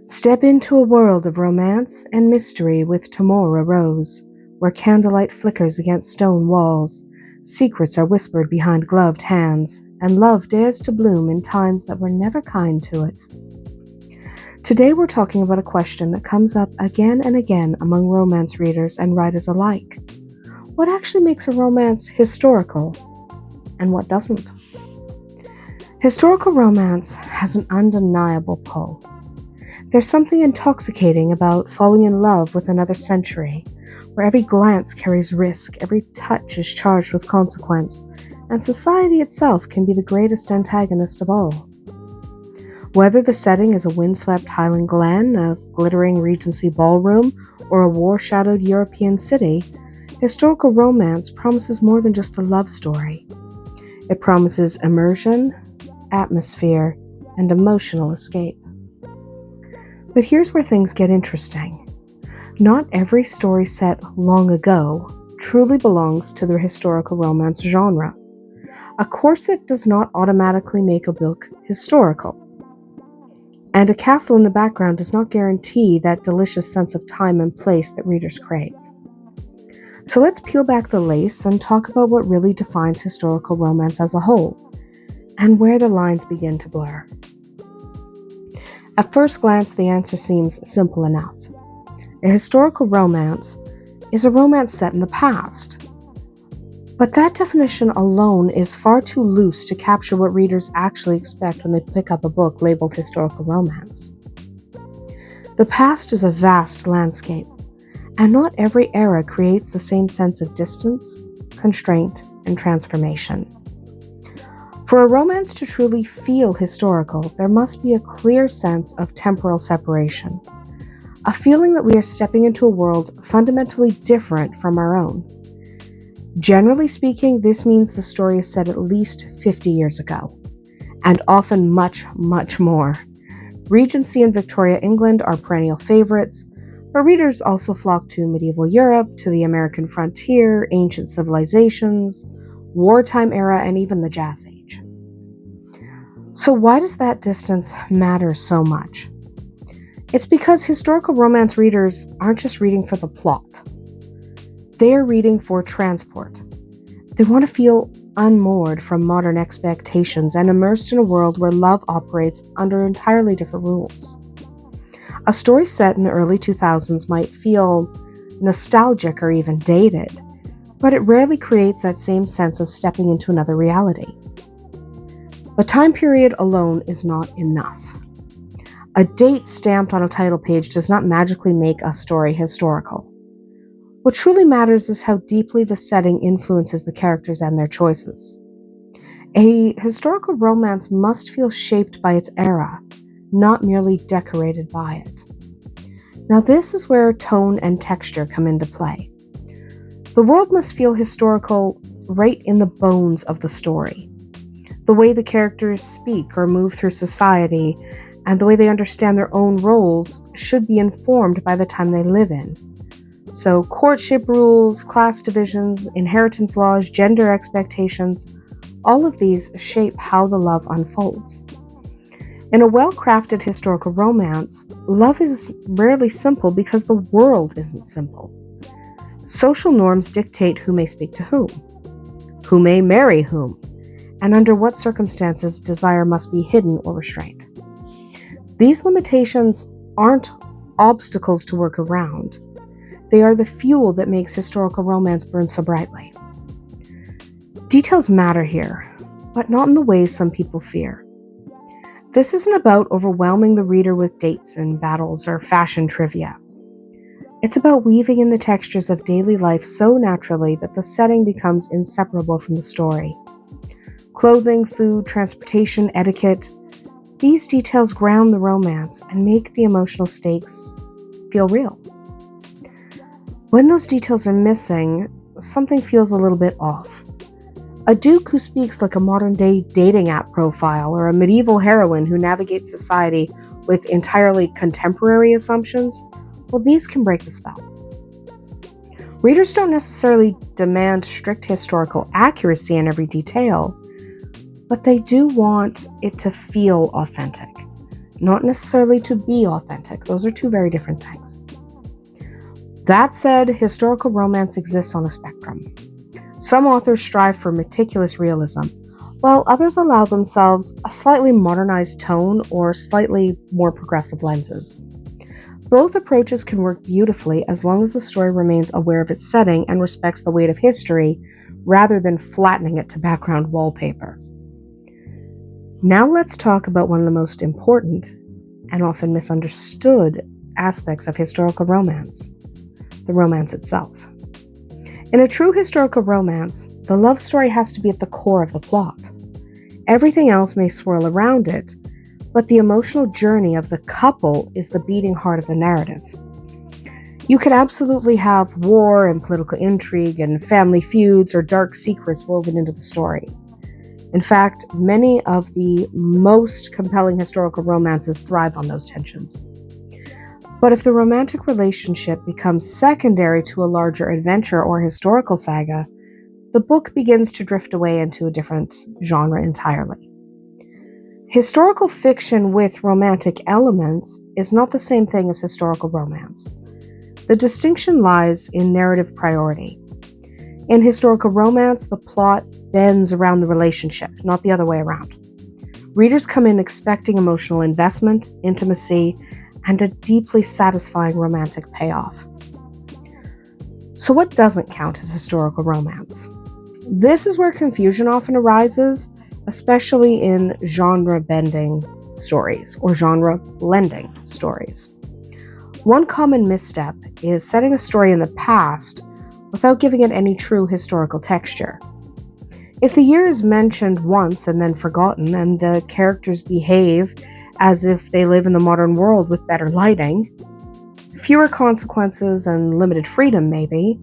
Step into a world of romance and mystery with Tamora Rose, where candlelight flickers against stone walls, secrets are whispered behind gloved hands, and love dares to bloom in times that were never kind to it. Today we're talking about a question that comes up again and again among romance readers and writers alike. What actually makes a romance historical, and what doesn't? Historical romance has an undeniable pull. There's something intoxicating about falling in love with another century, where every glance carries risk, every touch is charged with consequence, and society itself can be the greatest antagonist of all. Whether the setting is a windswept Highland glen, a glittering Regency ballroom, or a war-shadowed European city, historical romance promises more than just a love story. It promises immersion, atmosphere, and emotional escape. But here's where things get interesting. Not every story set long ago truly belongs to the historical romance genre. A corset does not automatically make a book historical. And a castle in the background does not guarantee that delicious sense of time and place that readers crave. So let's peel back the lace and talk about what really defines historical romance as a whole, and where the lines begin to blur. At first glance, the answer seems simple enough. A historical romance is a romance set in the past. But that definition alone is far too loose to capture what readers actually expect when they pick up a book labeled historical romance. The past is a vast landscape, and not every era creates the same sense of distance, constraint, and transformation. For a romance to truly feel historical, there must be a clear sense of temporal separation, a feeling that we are stepping into a world fundamentally different from our own. Generally speaking, this means the story is set at least 50 years ago, and often much, much more. Regency and Victoria England are perennial favorites, but readers also flock to medieval Europe, to the American frontier, ancient civilizations, wartime era, and even the Jazz Age. So why does that distance matter so much? It's because historical romance readers aren't just reading for the plot. They're reading for transport. They want to feel unmoored from modern expectations and immersed in a world where love operates under entirely different rules. A story set in the early 2000s might feel nostalgic or even dated, but it rarely creates that same sense of stepping into another reality. But time period alone is not enough. A date stamped on a title page does not magically make a story historical. What truly matters is how deeply the setting influences the characters and their choices. A historical romance must feel shaped by its era, not merely decorated by it. Now, this is where tone and texture come into play. The world must feel historical right in the bones of the story. The way the characters speak or move through society, and the way they understand their own roles should be informed by the time they live in. So courtship rules, class divisions, inheritance laws, gender expectations, all of these shape how the love unfolds. In a well-crafted historical romance, love is rarely simple because the world isn't simple. Social norms dictate who may speak to who may marry whom, and under what circumstances desire must be hidden or restrained. These limitations aren't obstacles to work around. They are the fuel that makes historical romance burn so brightly. Details matter here, but not in the ways some people fear. This isn't about overwhelming the reader with dates and battles or fashion trivia. It's about weaving in the textures of daily life so naturally that the setting becomes inseparable from the story. Clothing, food, transportation, etiquette, these details ground the romance and make the emotional stakes feel real. When those details are missing, something feels a little bit off. A duke who speaks like a modern-day dating app profile, or a medieval heroine who navigates society with entirely contemporary assumptions, well, these can break the spell. Readers don't necessarily demand strict historical accuracy in every detail, but they do want it to feel authentic. not necessarily to be authentic. Those are two very different things. That said, historical romance exists on a spectrum. Some authors strive for meticulous realism, while others allow themselves a slightly modernized tone or slightly more progressive lenses. Both approaches can work beautifully as long as the story remains aware of its setting and respects the weight of history rather than flattening it to background wallpaper. Now let's talk about one of the most important and often misunderstood aspects of historical romance, the romance itself. In a true historical romance, the love story has to be at the core of the plot. Everything else may swirl around it, but the emotional journey of the couple is the beating heart of the narrative. You could absolutely have war and political intrigue and family feuds or dark secrets woven into the story. In fact, many of the most compelling historical romances thrive on those tensions. But if the romantic relationship becomes secondary to a larger adventure or historical saga, the book begins to drift away into a different genre entirely. Historical fiction with romantic elements is not the same thing as historical romance. The distinction lies in narrative priority. In historical romance, the plot bends around the relationship, not the other way around. Readers come in expecting emotional investment, intimacy, and a deeply satisfying romantic payoff. So what doesn't count as historical romance? This is where confusion often arises, especially in genre-bending stories or genre-blending stories. One common misstep is setting a story in the past without giving it any true historical texture. If the year is mentioned once and then forgotten, and the characters behave as if they live in the modern world with better lighting, fewer consequences and limited freedom maybe,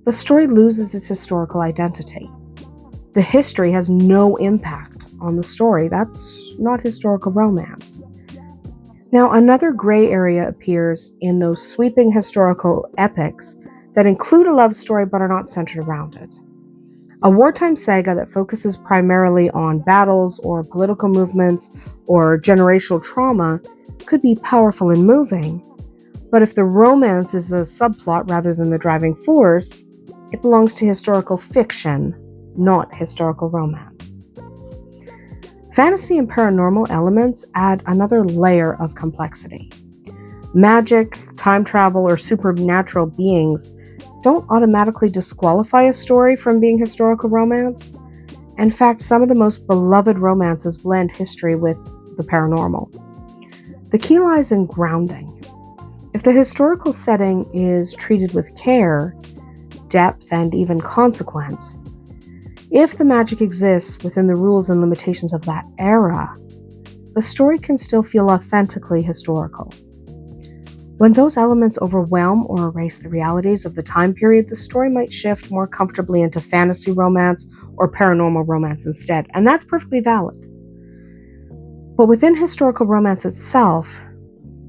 the story loses its historical identity. The history has no impact on the story. That's not historical romance. Now, another gray area appears in those sweeping historical epics that include a love story but are not centered around it. A wartime saga that focuses primarily on battles or political movements or generational trauma could be powerful and moving, but if the romance is a subplot rather than the driving force, it belongs to historical fiction, not historical romance. Fantasy and paranormal elements add another layer of complexity. Magic, time travel, or supernatural beings don't automatically disqualify a story from being historical romance. In fact, some of the most beloved romances blend history with the paranormal. The key lies in grounding. If the historical setting is treated with care, depth, and even consequence, if the magic exists within the rules and limitations of that era, the story can still feel authentically historical. When those elements overwhelm or erase the realities of the time period, the story might shift more comfortably into fantasy romance or paranormal romance instead, and that's perfectly valid. But within historical romance itself,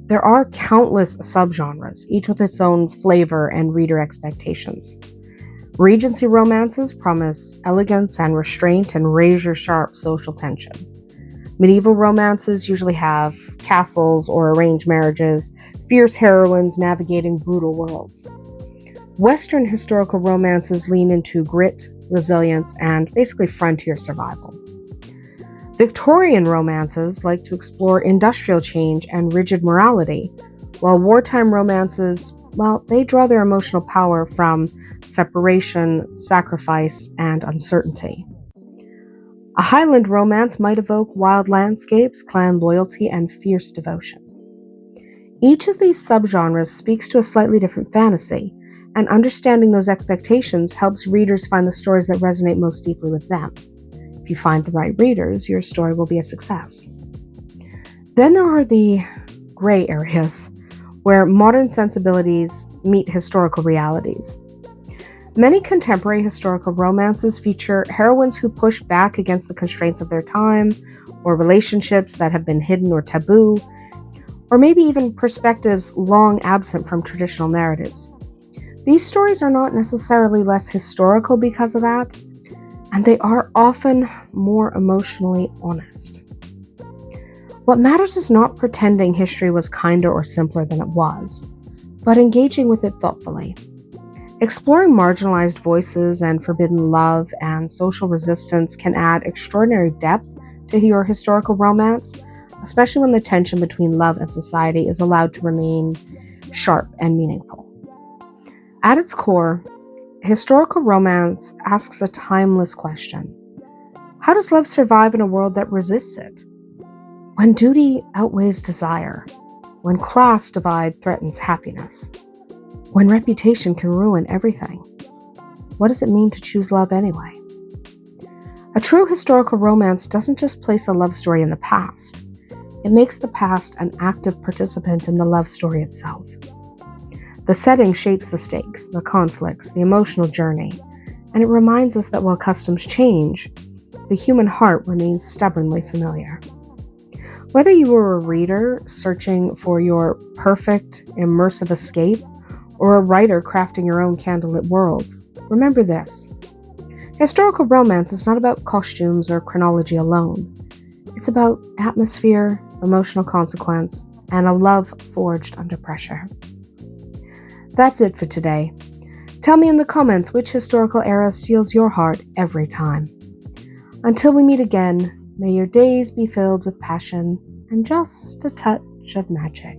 there are countless subgenres, each with its own flavor and reader expectations. Regency romances promise elegance and restraint and razor-sharp social tension. Medieval romances usually have castles or arranged marriages, fierce heroines navigating brutal worlds. Western historical romances lean into grit, resilience, and basically frontier survival. Victorian romances like to explore industrial change and rigid morality, while wartime romances, well, they draw their emotional power from separation, sacrifice, and uncertainty. A Highland romance might evoke wild landscapes, clan loyalty, and fierce devotion. Each of these subgenres speaks to a slightly different fantasy, and understanding those expectations helps readers find the stories that resonate most deeply with them. If you find the right readers, your story will be a success. Then there are the gray areas, where modern sensibilities meet historical realities. Many contemporary historical romances feature heroines who push back against the constraints of their time, or relationships that have been hidden or taboo, or maybe even perspectives long absent from traditional narratives. These stories are not necessarily less historical because of that, and they are often more emotionally honest. What matters is not pretending history was kinder or simpler than it was, but engaging with it thoughtfully. Exploring marginalized voices and forbidden love and social resistance can add extraordinary depth to your historical romance, especially when the tension between love and society is allowed to remain sharp and meaningful. At its core, historical romance asks a timeless question. How does love survive in a world that resists it? When duty outweighs desire, when class divide threatens happiness, when reputation can ruin everything, what does it mean to choose love anyway? A true historical romance doesn't just place a love story in the past, it makes the past an active participant in the love story itself. The setting shapes the stakes, the conflicts, the emotional journey, and it reminds us that while customs change, the human heart remains stubbornly familiar. Whether you were a reader searching for your perfect, immersive escape, or a writer crafting your own candlelit world, remember this. Historical romance is not about costumes or chronology alone. It's about atmosphere, emotional consequence, and a love forged under pressure. That's it for today. Tell me in the comments which historical era steals your heart every time. Until we meet again, may your days be filled with passion and just a touch of magic.